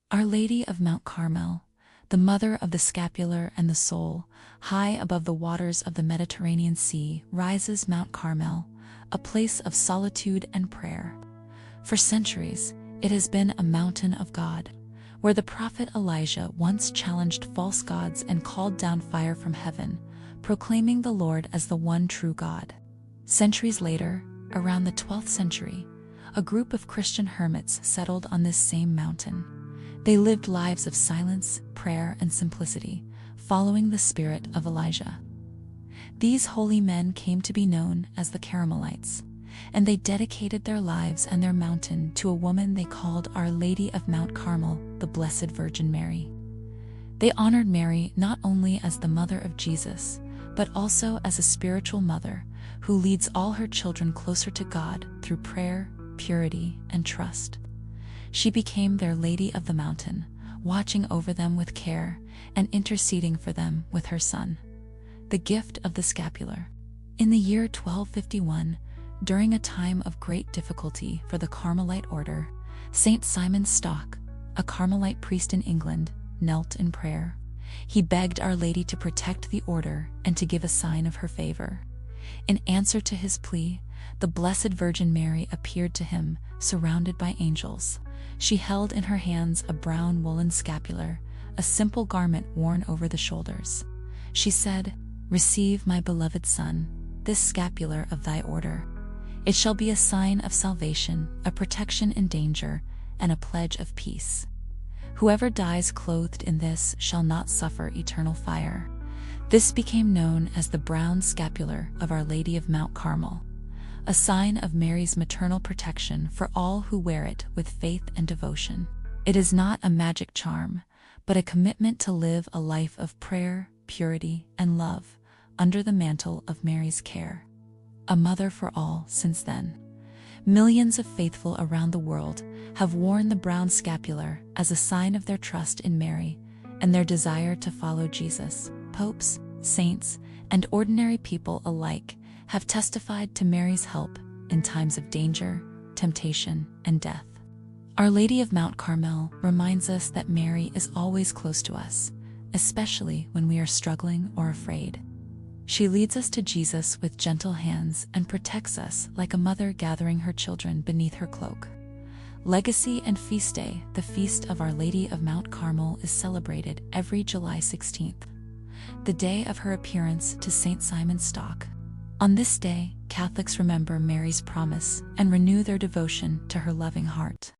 Our Lady of Mount Carmel, the mother of the scapular and the soul, high above the waters of the Mediterranean Sea, rises Mount Carmel, a place of solitude and prayer. For centuries, it has been a mountain of God, where the prophet Elijah once challenged false gods and called down fire from heaven, proclaiming the Lord as the one true God. Centuries later, around the 12th century, a group of Christian hermits settled on this same mountain. They lived lives of silence, prayer, and simplicity, following the spirit of Elijah. These holy men came to be known as the Carmelites, and they dedicated their lives and their mountain to a woman they called Our Lady of Mount Carmel, the Blessed Virgin Mary. They honored Mary not only as the mother of Jesus, but also as a spiritual mother who leads all her children closer to God through prayer, purity, and trust. She became their Lady of the Mountain, watching over them with care and interceding for them with her Son. The gift of the scapular. In the year 1251, during a time of great difficulty for the Carmelite order, Saint Simon Stock, a Carmelite priest in England, knelt in prayer. He begged Our Lady to protect the order and to give a sign of her favor. In answer to his plea, the Blessed Virgin Mary appeared to him, surrounded by angels. She held in her hands a brown woolen scapular, a simple garment worn over the shoulders. She said, "Receive, my beloved Son, this scapular of thy order. It shall be a sign of salvation, a protection in danger, and a pledge of peace. Whoever dies clothed in this shall not suffer eternal fire." This became known as the brown scapular of Our Lady of Mount Carmel, a sign of Mary's maternal protection for all who wear it with faith and devotion. It is not a magic charm, but a commitment to live a life of prayer, purity, and love under the mantle of Mary's care. A mother for all since then. Millions of faithful around the world have worn the brown scapular as a sign of their trust in Mary and their desire to follow Jesus. Popes, saints, and ordinary people alike have testified to Mary's help in times of danger, temptation, and death. Our Lady of Mount Carmel reminds us that Mary is always close to us, especially when we are struggling or afraid. She leads us to Jesus with gentle hands and protects us like a mother gathering her children beneath her cloak. Legacy and Feast Day. The Feast of Our Lady of Mount Carmel is celebrated every July 16th, the day of her appearance to Saint Simon Stock. On this day, Catholics remember Mary's promise and renew their devotion to her loving heart.